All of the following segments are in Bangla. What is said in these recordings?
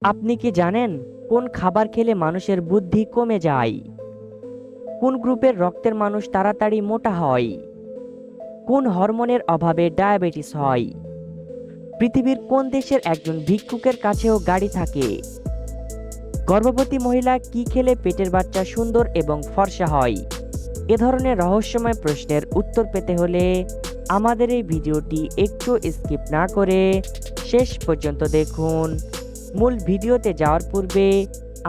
আপনি কি জানেন কোন খাবার খেলে মানুষের বুদ্ধি কমে যায়? কোন গ্রুপের রক্তের মানুষ তাড়াতাড়ি মোটা হয়? কোন হরমোনের অভাবে ডায়াবেটিস হয়? পৃথিবীর কোন দেশের একজন ভিক্ষুকের কাছেও গাড়ি থাকে? গর্ভবতী মহিলা কি খেলে পেটের বাচ্চা সুন্দর এবং ফর্সা হয়? এ ধরনের রহস্যময় প্রশ্নের উত্তর পেতে হলে আমাদের এই ভিডিওটি একটু স্কিপ না করে শেষ পর্যন্ত দেখুন। মূল ভিডিওতে যাওয়ার পূর্বে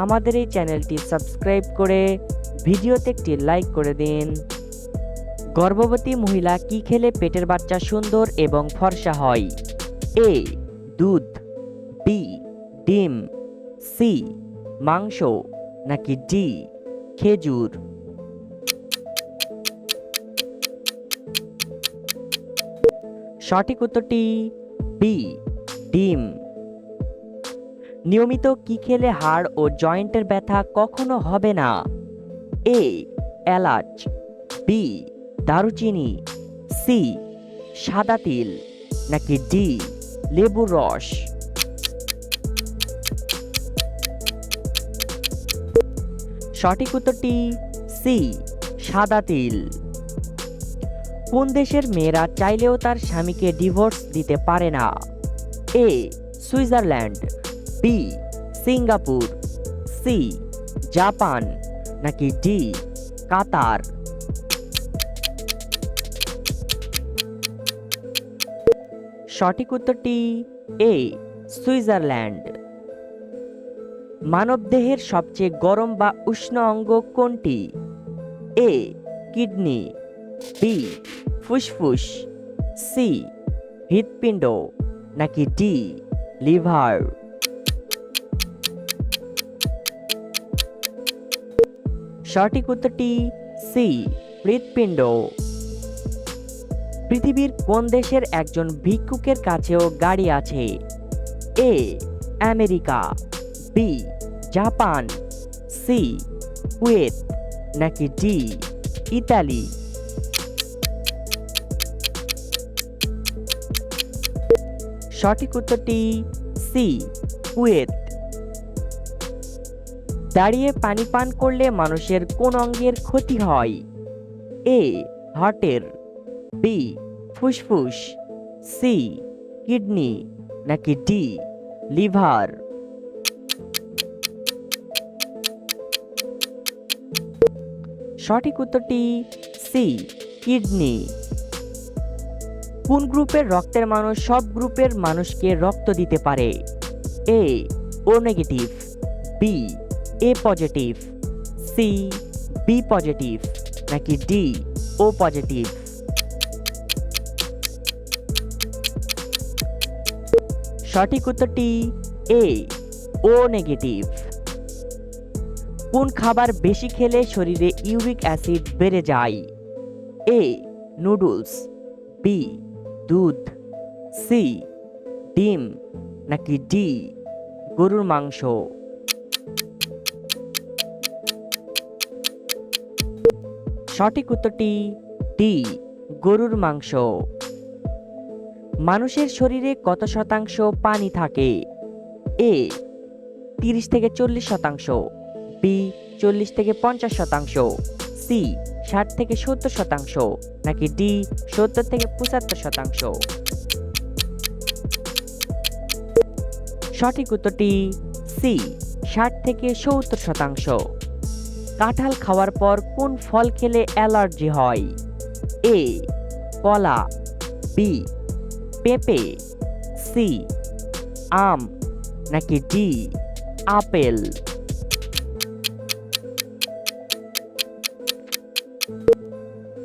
আমাদের এই চ্যানেলটি সাবস্ক্রাইব করে ভিডিওতে একটি লাইক করে দিন। গর্ভবতী মহিলা কি খেলে পেটের বাচ্চা সুন্দর এবং ফর্সা হয়? এ দুধ, বি ডিম, সি মাংস, নাকি ডি খেজুর? সঠিক উত্তরটি বি ডিম। নিয়মিত কি খেলে হাড় ও জয়েন্টের ব্যথা কখনো হবে না? এ এলাচ, বি দারুচিনি, সি সাদা তিল, নাকি ডি লেবুর রস? সঠিক উত্তরটি সি সাদা তিল। কোন দেশের মেয়েরা চাইলেও তার স্বামীকে ডিভোর্স দিতে পারে না? A Switzerland, B Singapore, C Japan, নাকি ডি কাতার? সঠিক উত্তরটি এ সুইজারল্যান্ড। মানবদেহের সবচেয়ে গরম বা উষ্ণ অঙ্গ কোনটি? এ কিডনি, বি ফুসফুস, সি হৃৎপিণ্ড, নাকি ডি লিভার? সঠিক উত্তরটি সি হৃৎপিণ্ড। পৃথিবীর কোন দেশের একজন ভিক্ষুকের কাছেও গাড়ি আছে? A America, B Japan, C Kuwait, নাকি ডি ইতালি? সঠিক উত্তরটি সি কুয়েত। দাঁড়িয়ে পানি পান করলে মানুষের কোন অঙ্গের ক্ষতি হয়? এ হার্টের, বি ফুসফুস, সি কিডনি, নাকি ডি লিভার? সঠিক উত্তরটি সি কিডনি। কোন গ্রুপের রক্তের মানুষ সব গ্রুপের মানুষকে রক্ত দিতে পারে? এ ও negative, B A positive, C B positive, নাকি ডি ও পজিটিভ? সঠিক উত্তরটি এ ও নেগেটিভ। কোন খাবার বেশি খেলে শরীরে ইউরিক অ্যাসিড বেড়ে যায়? এ নুডলস, বি দুধ, সি ডিম, নাকি ডি গরুর মাংস? সঠিক উত্তরটি ডি গরুর মাংস। মানুষের শরীরে কত শতাংশ পানি থাকে? এ 30 থেকে 40%, বি 40 থেকে 50%, সি 60 থেকে 70%, নাকি ডি 70 থেকে 75%? সঠিক উত্তরটি সি 60 থেকে 70%। কাঁঠাল খাওয়ার পর কোন ফল খেলে অ্যালার্জি হয়? এ কলা, বি পেঁপে, সি আম, নাকি ডি আপেল?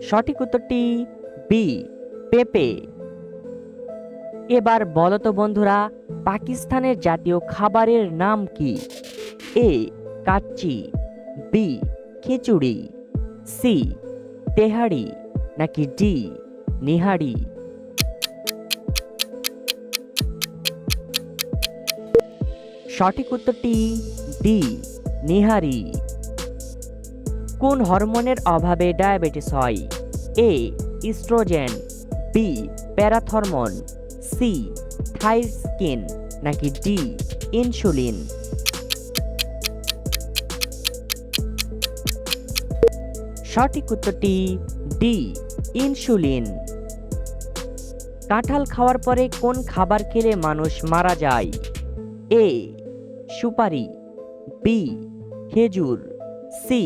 সঠিক উত্তরটি বি পেঁপে। এবার বলো তো বন্ধুরা, পাকিস্তানের জাতীয় খাবারের নাম কি? এ কাচ্চি, বি খিচুড়ি, সি তেহারি, নাকি ডি নিহারি? সঠিক উত্তরটি ডি নিহারি। কোন হরমোনের অভাবে ডায়াবেটিস হয়? এ ইস্ট্রোজেন, বি প্যারাথরমোন, সি থাইরস্কিন, নাকি ডি ইনসুলিন? সঠিক উত্তরটি ডি, ইনসুলিন। কাঁঠাল খাওয়ার পরে কোন খাবার খেলে মানুষ মারা যায়? এ, সুপারি, বি, খেজুর, সি,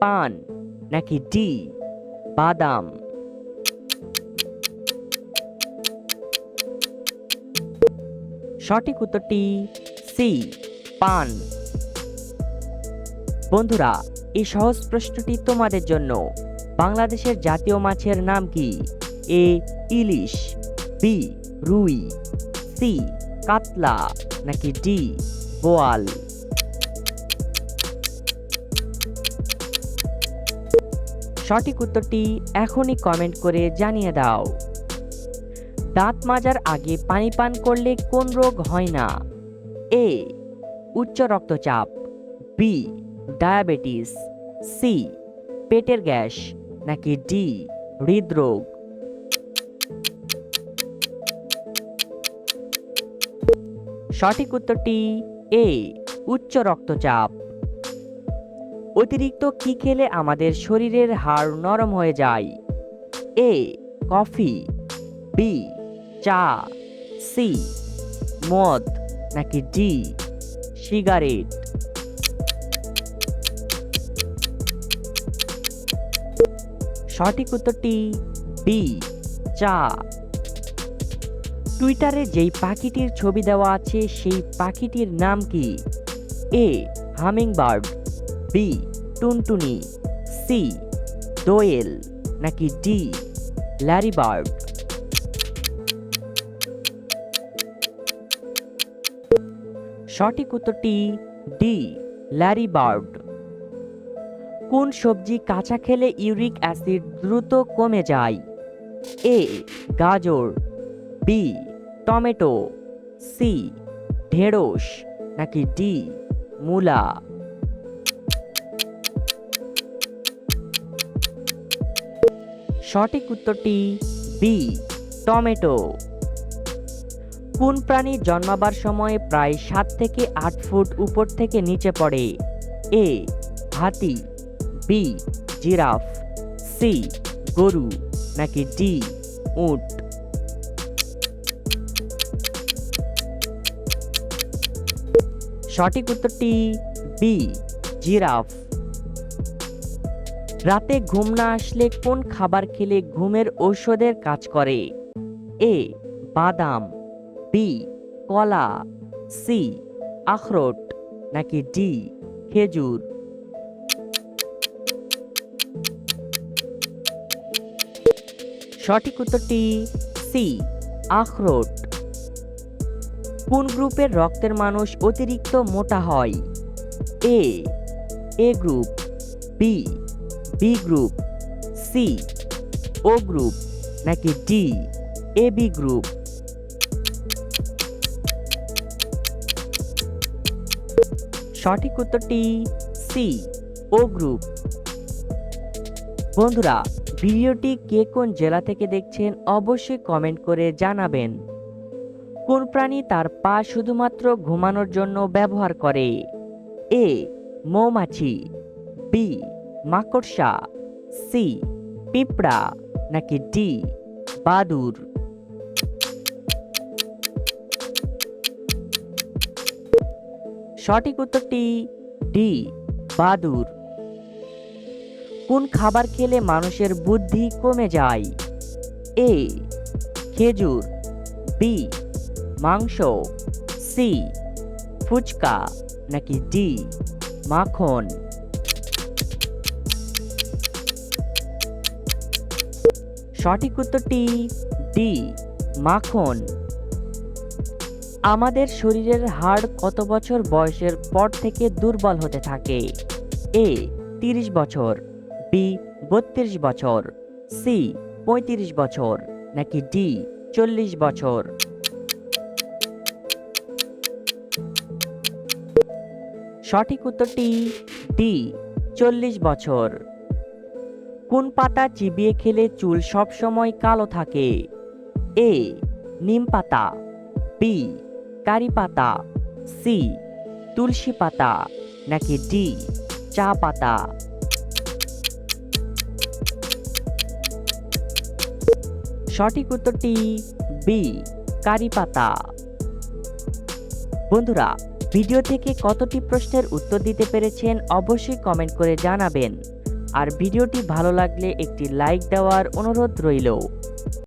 পান, নাকি ডি, বাদাম? সঠিক উত্তরটি সি, পান। বন্ধুরা, এই সহজ প্রশ্নটি তোমাদের জন্য। বাংলাদেশের জাতীয় মাছের নাম কি? এ, ইলিশ, বি, রুই, সি, কাতলা, নাকি ডি, বোয়াল? সঠিক উত্তরটি এখনই কমেন্ট করে জানিয়ে দাও। দাঁত মাজার আগে পানি পান করলে কোন রোগ হয় না? এ, উচ্চ রক্তচাপ, বি, ডায়াবেটিস, সি, পেটের গ্যাস, নাকি ডি, হৃদরোগ? সঠিক উত্তরটি এ, উচ্চ রক্তচাপ। অতিরিক্ত কি খেলে আমাদের শরীরের হাড় নরম হয়ে যায়? এ, কফি, বি, চা, সি, মদ, নাকি ডি, সিগারেট? সঠিক উত্তরটি বি, চা। টুইটারে যেই পাখিটির ছবি দেওয়া আছে সেই পাখিটির নাম কি? এ, হামিংবার্ড, বি, টুনটুনি, সি, দোয়েল, নাকি ডি, ল্যারিবার্ড? সঠিক উত্তরটি ডি, ল্যারিবার্ড। কোন সবজি কাঁচা খেলে ইউরিক অ্যাসিড দ্রুত কমে যায়? এ, গাজর, বি, টমেটো, সি, ঢেঁড়স, নাকি ডি, মূলা? সঠিক উত্তরটি বি, টমেটো। কোন প্রাণী জন্মাবার সময় প্রায় 7 থেকে 8 ফুট উপর থেকে নিচে পড়ে? এ, হাতি, বি, জিরাফ, সি, গরু, নাকি ডি, উট? সঠিক উত্তরটি বি, জিরাফ। রাতে ঘুম না আসলে কোন খাবার খেলে ঘুমের ঔষধের কাজ করে? এ, বাদাম, বি, কলা, সি, আখরোট, নাকি ডি, খেজুর? সঠিক উত্তরটি সি, আখরোট। কোন গ্রুপের রক্তের মানুষ অতিরিক্ত মোটা হয়? A, A group, B, B group, C, O group, নাকি ডি, এ বি গ্রুপ? সঠিক উত্তরটি সি, ও গ্রুপ। বন্ধুরা, ভিডিওটি কে কোন জেলা থেকে দেখছেন অবশ্যই কমেন্ট করে জানাবেন। কোন প্রাণী তার পা শুধুমাত্র ঘুমানোর জন্য ব্যবহার করে? এ, মৌমাছি, বি, মাকড়সা, সি, পিঁপড়া, নাকি ডি, বাদুড়? সঠিক উত্তরটি ডি, বাদুড়। কোন খাবার খেলে মানুষের বুদ্ধি কমে যায়? এ, খেজুর, বি, মাংস, সি, ফুচকা, নাকি ডি, মাখন? সঠিক উত্তরটি ডি, মাখন। আমাদের শরীরের হাড় কত বছর বয়সের পর থেকে দুর্বল হতে থাকে? এ, 30 বছর, বি, 32 বছর, সি, 35 বছর, নাকি ডি, 40 বছর? সঠিক উত্তরটি ডি, 40 বছর। কোন পাতা চিবিয়ে খেলে চুল সবসময় কালো থাকে? এ, নিম পাতা, বি, কারি পাতা, সি, তুলসী পাতা, নাকি ডি, চা পাতা? সঠিক উত্তরটি বি, কারি পাতা। বন্ধুরা, ভিডিও থেকে কতটি প্রশ্নের উত্তর দিতে পেরেছেন অবশ্যই কমেন্ট করে জানাবেন। আর ভিডিওটি ভালো লাগলে একটি লাইক দেওয়ার অনুরোধ রইল।